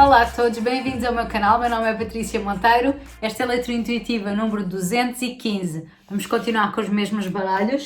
Olá a todos, bem-vindos ao meu canal. Meu nome é Patrícia Monteiro. Esta é a leitura intuitiva número 215. Vamos continuar com os mesmos baralhos.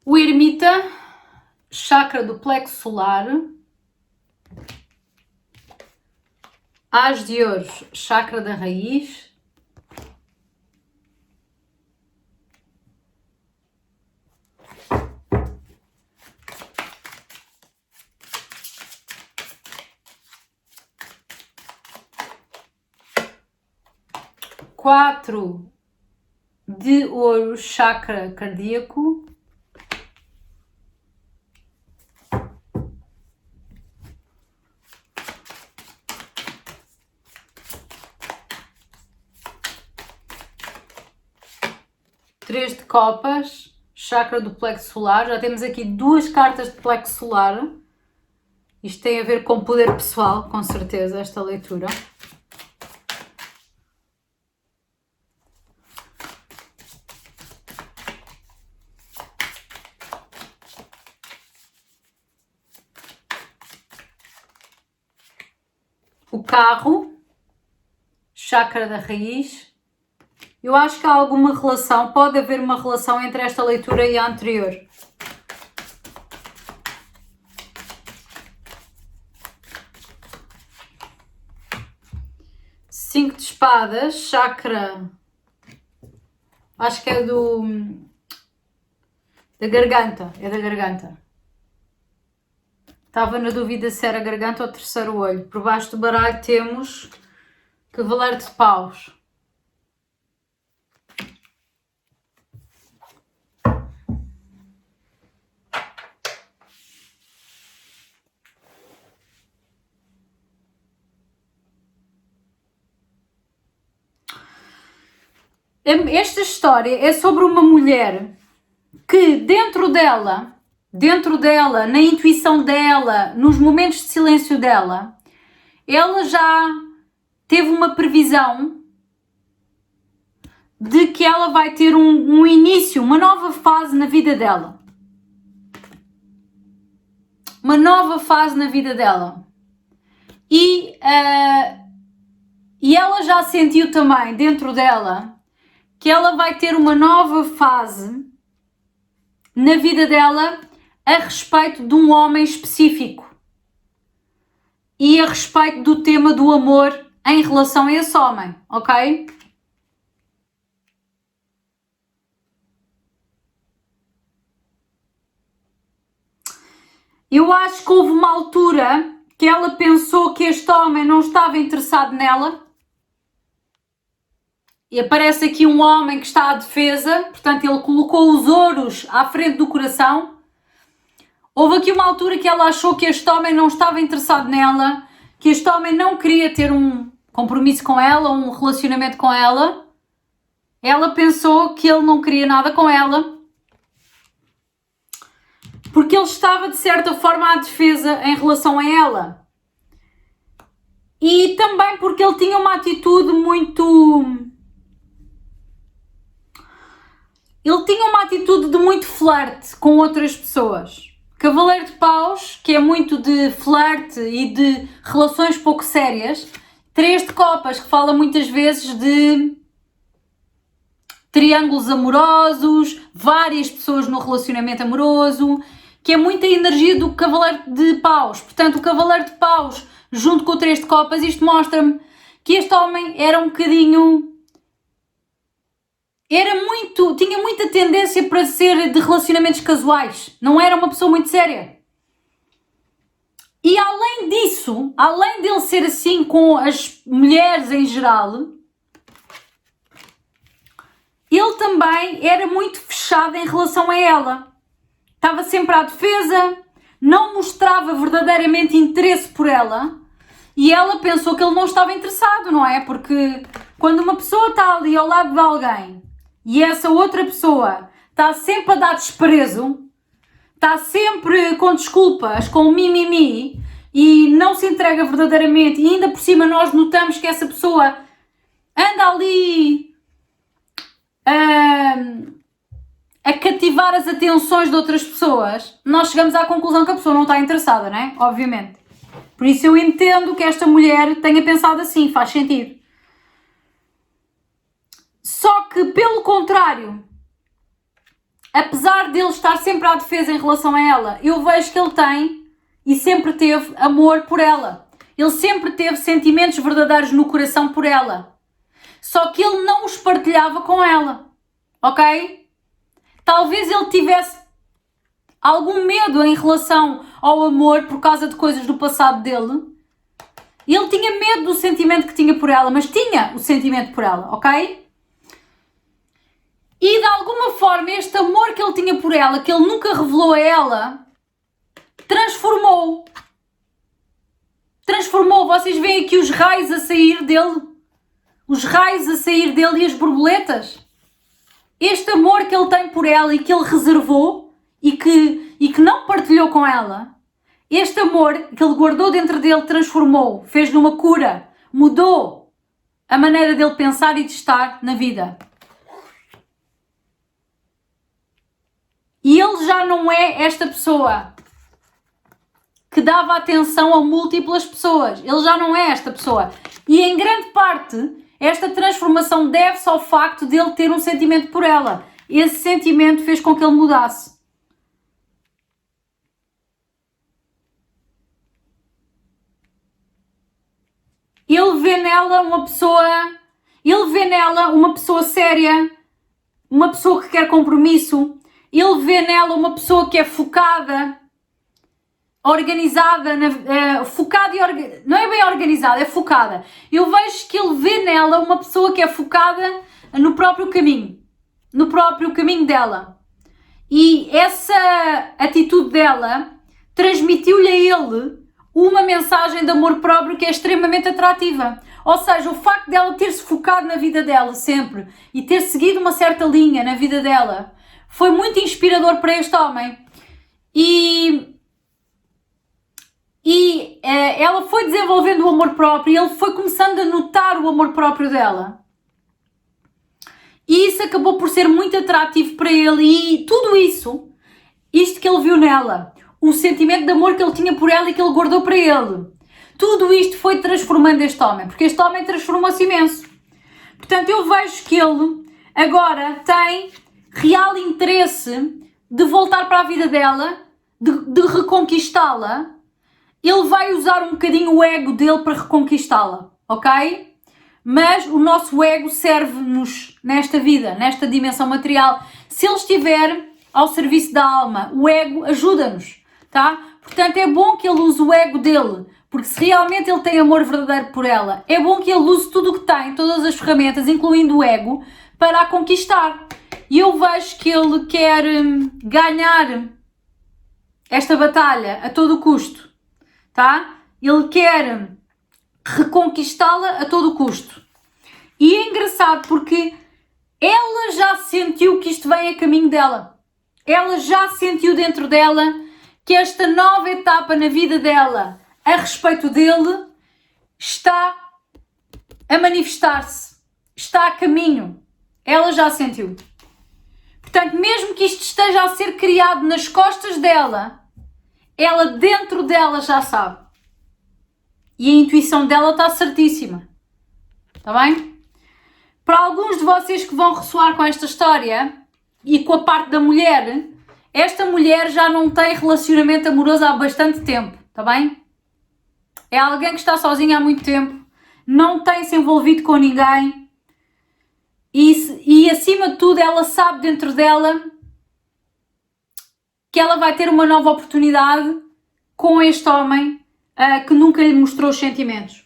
O ermita, chakra do plexo solar. As de ouros, chakra da raiz. Quatro de ouro, chakra cardíaco. Três de copas, chakra do plexo solar. Já temos aqui duas cartas de plexo solar. Isto tem a ver com poder pessoal, com certeza, esta leitura. O carro, chakra da raiz. Eu acho que há alguma relação, pode haver uma relação entre esta leitura e a anterior. Cinco de espadas, chakra, acho que é da garganta, é da garganta. Estava na dúvida se era garganta ou terceiro olho. Por baixo do baralho temos cavaleiro de paus. Esta história é sobre uma mulher que dentro dela, na intuição dela, nos momentos de silêncio dela, ela já teve uma previsão de que ela vai ter um início, uma nova fase na vida dela. Uma nova fase na vida dela. E ela já sentiu também dentro dela que ela vai ter uma nova fase na vida dela a respeito de um homem específico e a respeito do tema do amor em relação a esse homem, ok? Eu acho que houve uma altura que ela pensou que este homem não estava interessado nela. E aparece aqui um homem que está à defesa, portanto ele colocou os ouros à frente do coração. Houve aqui uma altura que ela achou que este homem não estava interessado nela, que este homem não queria ter um compromisso com ela, um relacionamento com ela. Ela pensou que ele não queria nada com ela, porque ele estava de certa forma à defesa em relação a ela. E também porque ele tinha uma atitude de muito flerte com outras pessoas. Cavaleiro de paus, que é muito de flerte e de relações pouco sérias. Três de copas, que fala muitas vezes de triângulos amorosos, várias pessoas no relacionamento amoroso, que é muita energia do cavaleiro de paus. Portanto, o cavaleiro de paus, junto com o três de copas, isto mostra-me que este homem era um bocadinho... tinha muita tendência para ser de relacionamentos casuais. Não era uma pessoa muito séria. E além disso, além dele ser assim com as mulheres em geral, ele também era muito fechado em relação a ela. Estava sempre à defesa, não mostrava verdadeiramente interesse por ela e ela pensou que ele não estava interessado, não é? Porque quando uma pessoa está ali ao lado de alguém e essa outra pessoa está sempre a dar desprezo, está sempre com desculpas, com mimimi e não se entrega verdadeiramente e ainda por cima nós notamos que essa pessoa anda ali a cativar as atenções de outras pessoas, nós chegamos à conclusão que a pessoa não está interessada, não é? Obviamente. Por isso eu entendo que esta mulher tenha pensado assim, faz sentido. Só que, pelo contrário, apesar dele estar sempre à defesa em relação a ela, eu vejo que ele tem e sempre teve amor por ela. Ele sempre teve sentimentos verdadeiros no coração por ela. Só que ele não os partilhava com ela, ok? Talvez ele tivesse algum medo em relação ao amor por causa de coisas do passado dele. Ele tinha medo do sentimento que tinha por ela, mas tinha o sentimento por ela, ok? E de alguma forma este amor que ele tinha por ela, que ele nunca revelou a ela, transformou. Vocês veem aqui os raios a sair dele? Os raios a sair dele e as borboletas? Este amor que ele tem por ela e que ele reservou e que não partilhou com ela, este amor que ele guardou dentro dele transformou, fez-lhe uma cura, mudou a maneira dele pensar e de estar na vida. E ele já não é esta pessoa que dava atenção a múltiplas pessoas. Ele já não é esta pessoa. E em grande parte, esta transformação deve-se ao facto de ele ter um sentimento por ela. Esse sentimento fez com que ele mudasse. Ele vê nela uma pessoa séria, uma pessoa que quer compromisso. Ele vê nela uma pessoa que é focada, organizada, não é bem organizada, é focada. Eu vejo que ele vê nela uma pessoa que é focada no próprio caminho dela. E essa atitude dela transmitiu-lhe a ele uma mensagem de amor próprio que é extremamente atrativa. Ou seja, o facto dela ter-se focado na vida dela sempre e ter seguido uma certa linha na vida dela foi muito inspirador para este homem. E ela foi desenvolvendo o amor próprio e ele foi começando a notar o amor próprio dela. E isso acabou por ser muito atrativo para ele e tudo isto que ele viu nela, o sentimento de amor que ele tinha por ela e que ele guardou para ele, tudo isto foi transformando este homem, porque este homem transformou-se imenso. Portanto, eu vejo que ele agora tem real interesse de voltar para a vida dela, de reconquistá-la. Ele vai usar um bocadinho o ego dele para reconquistá-la, ok? Mas o nosso ego serve-nos nesta vida, nesta dimensão material. Se ele estiver ao serviço da alma, o ego ajuda-nos, tá? Portanto, é bom que ele use o ego dele, porque se realmente ele tem amor verdadeiro por ela, é bom que ele use tudo o que tem, todas as ferramentas, incluindo o ego, para a conquistar. E eu vejo que ele quer ganhar esta batalha a todo custo, tá? Ele quer reconquistá-la a todo custo. E é engraçado porque ela já sentiu que isto vem a caminho dela. Ela já sentiu dentro dela que esta nova etapa na vida dela a respeito dele está a manifestar-se, está a caminho. Ela já sentiu. Portanto, mesmo que isto esteja a ser criado nas costas dela, ela dentro dela já sabe. E a intuição dela está certíssima. Está bem? Para alguns de vocês que vão ressoar com esta história e com a parte da mulher, esta mulher já não tem relacionamento amoroso há bastante tempo. Está bem? É alguém que está sozinha há muito tempo, não tem se envolvido com ninguém. E acima de tudo ela sabe dentro dela que ela vai ter uma nova oportunidade com este homem que nunca lhe mostrou os sentimentos.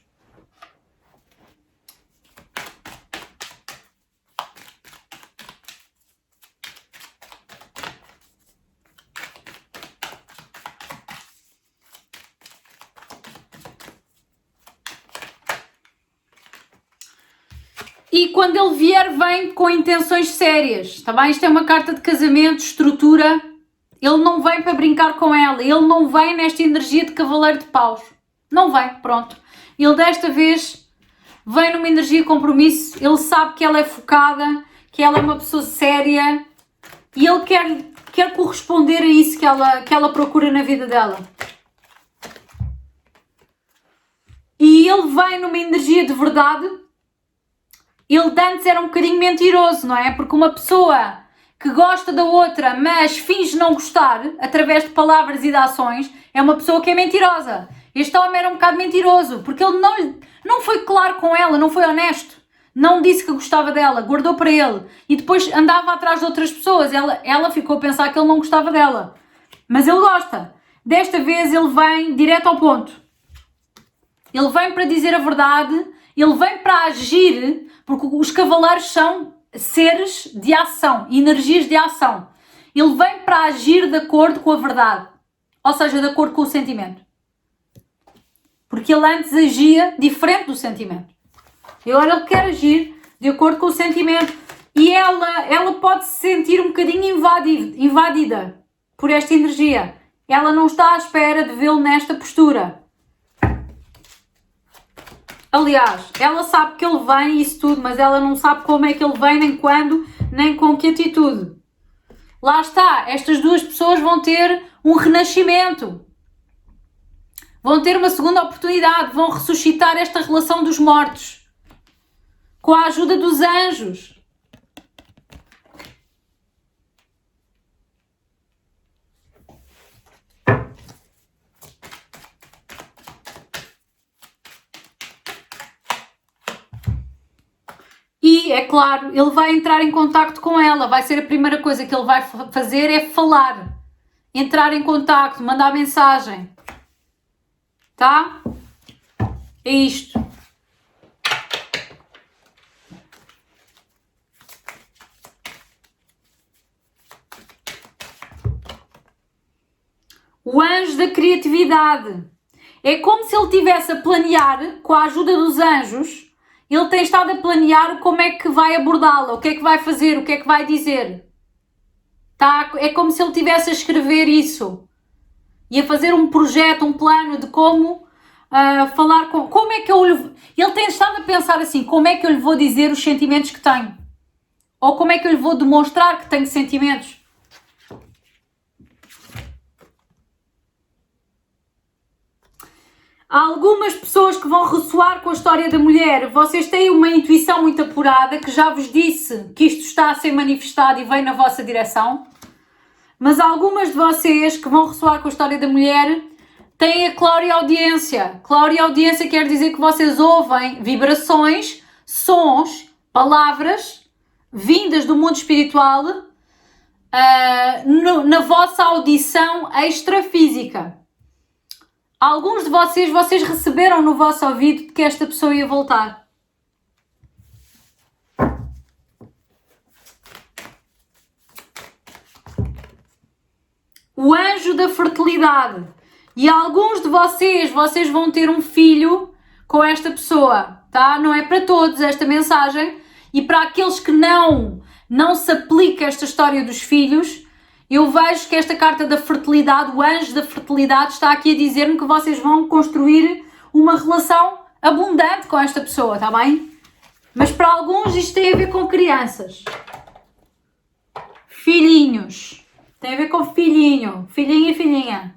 E quando ele vier, vem com intenções sérias, tá bem? Isto é uma carta de casamento, estrutura. Ele não vem para brincar com ela, ele não vem nesta energia de cavaleiro de paus. Não vem, pronto. Ele desta vez vem numa energia de compromisso, ele sabe que ela é focada, que ela é uma pessoa séria e ele quer corresponder a isso que ela procura na vida dela. E ele vem numa energia de verdade. Ele de antes era um bocadinho mentiroso, não é? Porque uma pessoa que gosta da outra, mas finge não gostar, através de palavras e de ações, é uma pessoa que é mentirosa. Este homem era um bocado mentiroso, porque ele não foi claro com ela, não foi honesto. Não disse que gostava dela, guardou para ele. E depois andava atrás de outras pessoas. Ela ficou a pensar que ele não gostava dela. Mas ele gosta. Desta vez ele vem direto ao ponto. Ele vem para dizer a verdade, ele vem para agir, porque os cavaleiros são seres de ação, energias de ação. Ele vem para agir de acordo com a verdade, ou seja, de acordo com o sentimento. Porque ele antes agia diferente do sentimento. E agora ele quer agir de acordo com o sentimento. E ela pode se sentir um bocadinho invadida por esta energia. Ela não está à espera de vê-lo nesta postura. Aliás, ela sabe que ele vem e isso tudo, mas ela não sabe como é que ele vem, nem quando, nem com que atitude. Lá está, estas duas pessoas vão ter um renascimento. Vão ter uma segunda oportunidade, vão ressuscitar esta relação dos mortos. Com a ajuda dos anjos. E, é claro, ele vai entrar em contacto com ela. Vai ser a primeira coisa que ele vai fazer é falar. Entrar em contacto, mandar mensagem. Tá? É isto. O anjo da criatividade. É como se ele estivesse a planear, com a ajuda dos anjos, ele tem estado a planear como é que vai abordá-la, o que é que vai fazer, o que é que vai dizer. Tá? É como se ele estivesse a escrever isso. E a fazer um projeto, um plano de como falar com... Como é que eu lhe... Ele tem estado a pensar assim, como é que eu lhe vou dizer os sentimentos que tenho? Ou como é que eu lhe vou demonstrar que tenho sentimentos? Há algumas pessoas que vão ressoar com a história da mulher. Vocês têm uma intuição muito apurada, que já vos disse que isto está a ser manifestado e vem na vossa direção. Mas algumas de vocês que vão ressoar com a história da mulher têm a clareaudiência. Clareaudiência quer dizer que vocês ouvem vibrações, sons, palavras vindas do mundo espiritual na vossa audição extrafísica. Alguns de vocês receberam no vosso ouvido que esta pessoa ia voltar. O anjo da fertilidade. E alguns de vocês vão ter um filho com esta pessoa, tá? Não é para todos esta mensagem. E para aqueles que não se aplica esta história dos filhos, eu vejo que esta carta da fertilidade, o anjo da fertilidade, está aqui a dizer-me que vocês vão construir uma relação abundante com esta pessoa, está bem? Mas para alguns isto tem a ver com crianças. Filhinhos. Tem a ver com filhinho. Filhinho e filhinha.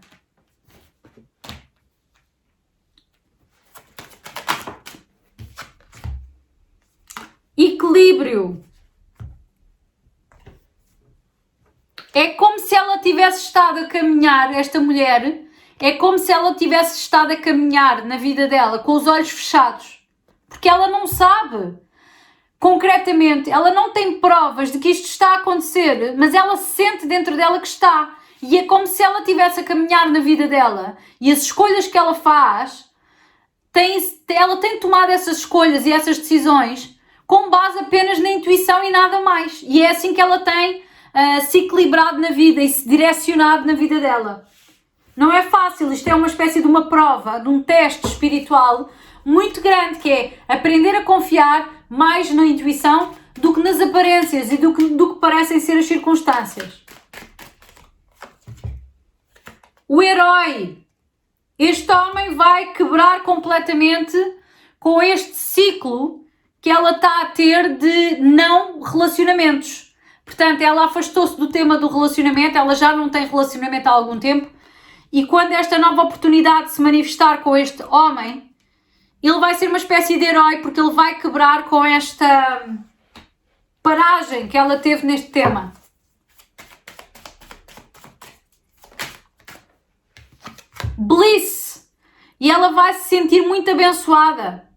Equilíbrio. É como se ela tivesse estado a caminhar, esta mulher, é como se ela tivesse estado a caminhar na vida dela com os olhos fechados. Porque ela não sabe, concretamente, ela não tem provas de que isto está a acontecer, mas ela sente dentro dela que está. E é como se ela estivesse a caminhar na vida dela e as escolhas que ela faz, ela tem tomado essas escolhas e essas decisões com base apenas na intuição e nada mais. E é assim que ela tem se equilibrado na vida e se direcionado na vida dela. Não é fácil, isto é uma espécie de uma prova, de um teste espiritual muito grande, que é aprender a confiar mais na intuição do que nas aparências e do que parecem ser as circunstâncias. O herói. Este homem vai quebrar completamente com este ciclo que ela está a ter de não relacionamentos. Portanto, ela afastou-se do tema do relacionamento, ela já não tem relacionamento há algum tempo, e quando esta nova oportunidade se manifestar com este homem, ele vai ser uma espécie de herói, porque ele vai quebrar com esta paragem que ela teve neste tema. Bliss. E ela vai se sentir muito abençoada.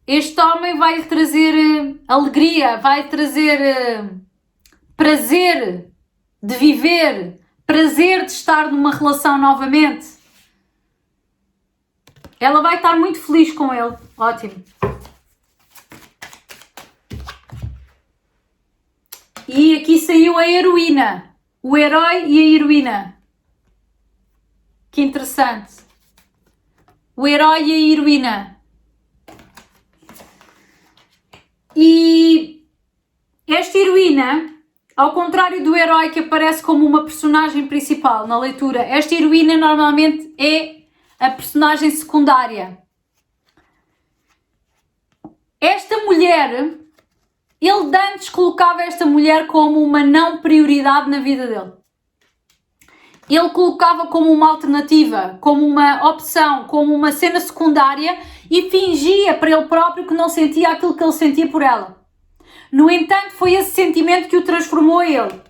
Este homem vai lhe trazer alegria, vai lhe trazer prazer de viver, prazer de estar numa relação novamente. Ela vai estar muito feliz com ele. Ótimo. E aqui saiu a heroína. O herói e a heroína. Que interessante. O herói e a heroína. E esta heroína, ao contrário do herói que aparece como uma personagem principal na leitura, esta heroína normalmente é a personagem secundária. Esta mulher, ele de antes colocava esta mulher como uma não prioridade na vida dele. Ele colocava como uma alternativa, como uma opção, como uma cena secundária e fingia para ele próprio que não sentia aquilo que ele sentia por ela. No entanto, foi esse sentimento que o transformou a ele.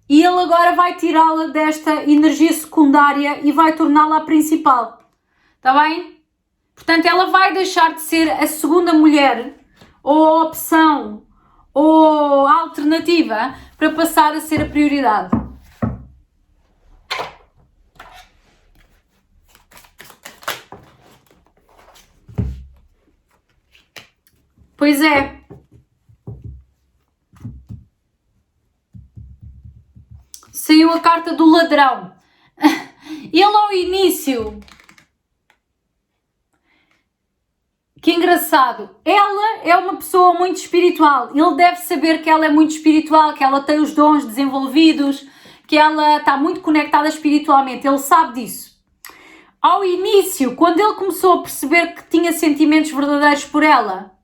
E ele agora vai tirá-la desta energia secundária e vai torná-la a principal. Está bem? Portanto, ela vai deixar de ser a segunda mulher, ou a opção, ou a alternativa, para passar a ser a prioridade. Pois é. Saiu a carta do ladrão. Ele ao início... Que engraçado, ela é uma pessoa muito espiritual, ele deve saber que ela é muito espiritual, que ela tem os dons desenvolvidos, que ela está muito conectada espiritualmente, ele sabe disso. Ao início, quando ele começou a perceber que tinha sentimentos verdadeiros por ela,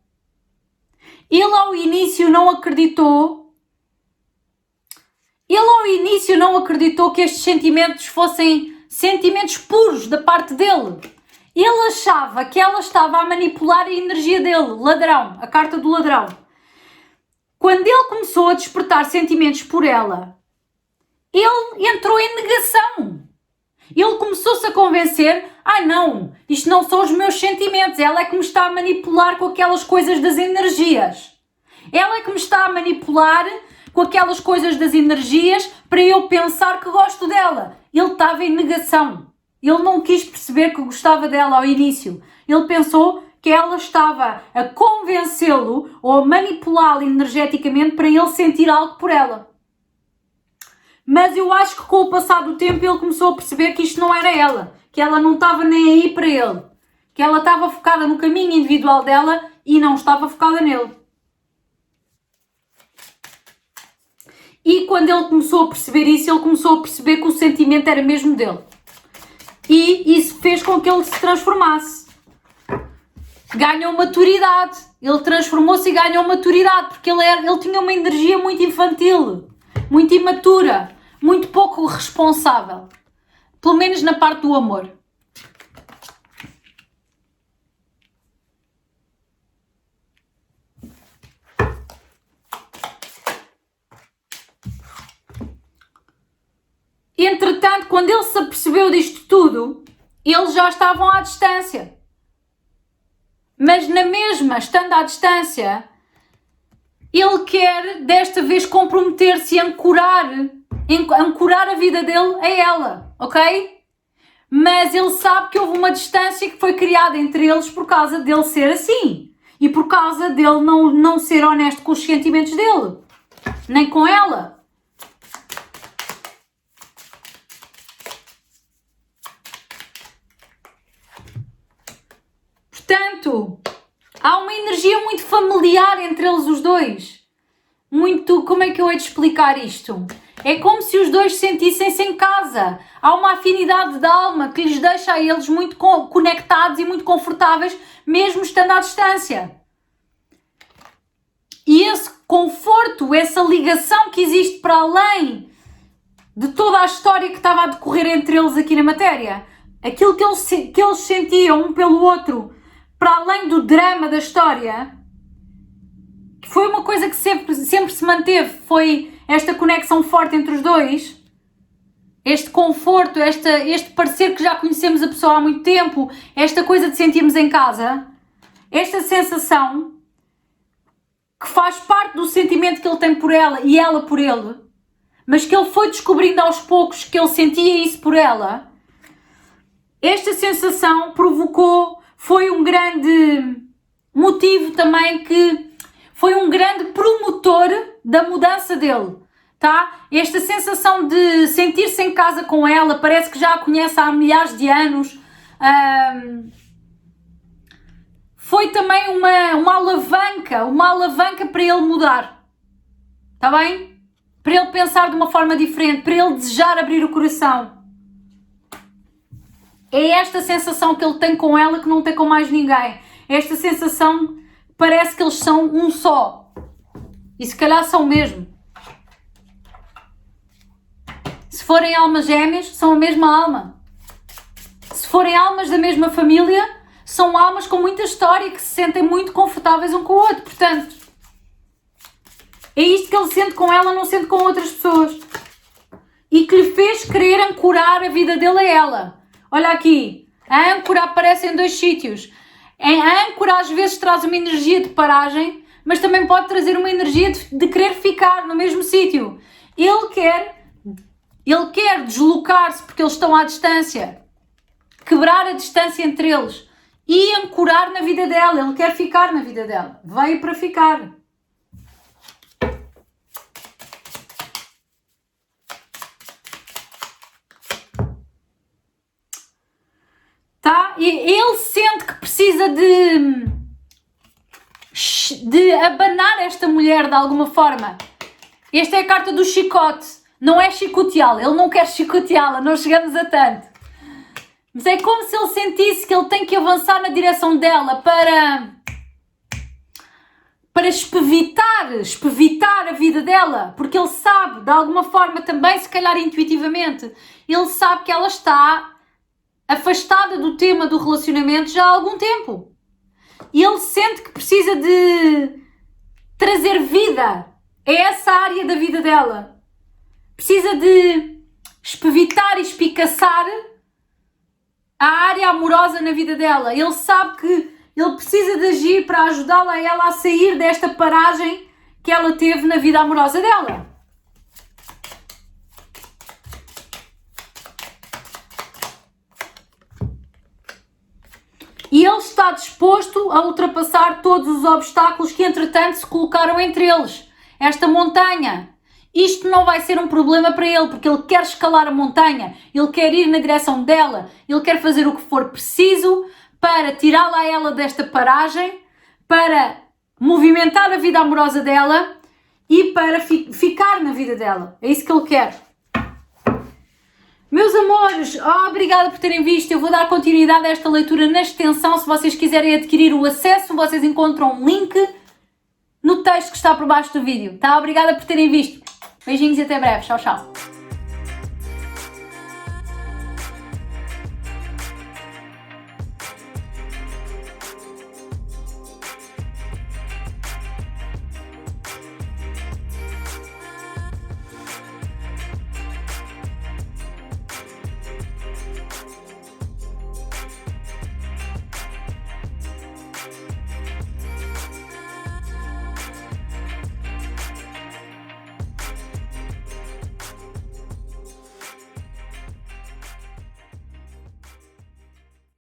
ele ao início não acreditou que estes sentimentos fossem sentimentos puros da parte dele. Ele achava que ela estava a manipular a energia dele, ladrão, a carta do ladrão. Quando ele começou a despertar sentimentos por ela, ele entrou em negação. Ele começou-se a convencer, não, isto não são os meus sentimentos, ela é que me está a manipular com aquelas coisas das energias. Ela é que me está a manipular com aquelas coisas das energias para eu pensar que gosto dela. Ele estava em negação. Ele não quis perceber que gostava dela ao início. Ele pensou que ela estava a convencê-lo ou a manipulá-lo energeticamente para ele sentir algo por ela. Mas eu acho que com o passar do tempo ele começou a perceber que isto não era ela, que ela não estava nem aí para ele, que ela estava focada no caminho individual dela e não estava focada nele. E quando ele começou a perceber isso, ele começou a perceber que o sentimento era mesmo dele. E isso fez com que ele se transformasse. Ganhou maturidade. Ele transformou-se e ganhou maturidade, porque ele tinha uma energia muito infantil, muito imatura, muito pouco responsável. Pelo menos na parte do amor. Entretanto, quando ele se apercebeu disto tudo, eles já estavam à distância. Mas na mesma, estando à distância, ele quer desta vez comprometer-se e ancorar a vida dele a ela, ok? Mas ele sabe que houve uma distância que foi criada entre eles por causa dele ser assim e por causa dele não ser honesto com os sentimentos dele, nem com ela. Portanto, há uma energia muito familiar entre eles os dois. Muito, como é que eu hei de explicar isto? É como se os dois sentissem-se em casa. Há uma afinidade de alma que lhes deixa a eles muito conectados e muito confortáveis, mesmo estando à distância. E esse conforto, essa ligação que existe para além de toda a história que estava a decorrer entre eles aqui na matéria, aquilo que eles sentiam um pelo outro, para além do drama da história, que foi uma coisa que sempre se manteve, foi esta conexão forte entre os dois, este conforto, este parecer que já conhecemos a pessoa há muito tempo, esta coisa de sentirmos em casa, esta sensação que faz parte do sentimento que ele tem por ela e ela por ele, mas que ele foi descobrindo aos poucos que ele sentia isso por ela. Esta sensação foi um grande motivo também, que foi um grande promotor da mudança dele, tá? Esta sensação de sentir-se em casa com ela, parece que já a conhece há milhares de anos, foi também uma alavanca para ele mudar, tá bem? Para ele pensar de uma forma diferente, para ele desejar abrir o coração. É esta sensação que ele tem com ela que não tem com mais ninguém. Esta sensação, parece que eles são um só. E se calhar são mesmo. Se forem almas gêmeas, são a mesma alma. Se forem almas da mesma família, são almas com muita história, que se sentem muito confortáveis um com o outro. Portanto, é isto que ele sente com ela, não sente com outras pessoas. E que lhe fez querer ancorar a vida dele a ela. Olha aqui, a âncora aparece em dois sítios. A âncora às vezes traz uma energia de paragem, mas também pode trazer uma energia de querer ficar no mesmo sítio. Ele quer deslocar-se porque eles estão à distância, quebrar a distância entre eles e ancorar na vida dela. Ele quer ficar na vida dela. Veio para ficar. Tá? E ele sente que precisa de abanar esta mulher de alguma forma. Esta é a carta do chicote. Não é chicoteá-la. Ele não quer chicoteá-la. Não chegamos a tanto. Mas é como se ele sentisse que ele tem que avançar na direção dela para espevitar a vida dela. Porque ele sabe, de alguma forma também, se calhar intuitivamente, ele sabe que ela está afastada do tema do relacionamento já há algum tempo. E ele sente que precisa de trazer vida a essa área da vida dela. Precisa de espevitar e espicaçar a área amorosa na vida dela. Ele sabe que ele precisa de agir para ajudá-la a ela a sair desta paragem que ela teve na vida amorosa dela. E ele está disposto a ultrapassar todos os obstáculos que, entretanto, se colocaram entre eles. Esta montanha. Isto não vai ser um problema para ele, porque ele quer escalar a montanha, ele quer ir na direção dela, ele quer fazer o que for preciso para tirá-la a ela desta paragem, para movimentar a vida amorosa dela e para ficar na vida dela. É isso que ele quer. Meus amores, obrigada por terem visto. Eu vou dar continuidade a esta leitura na extensão. Se vocês quiserem adquirir o acesso, vocês encontram um link no texto que está por baixo do vídeo, tá? Obrigada por terem visto. Beijinhos e até breve. Tchau, tchau.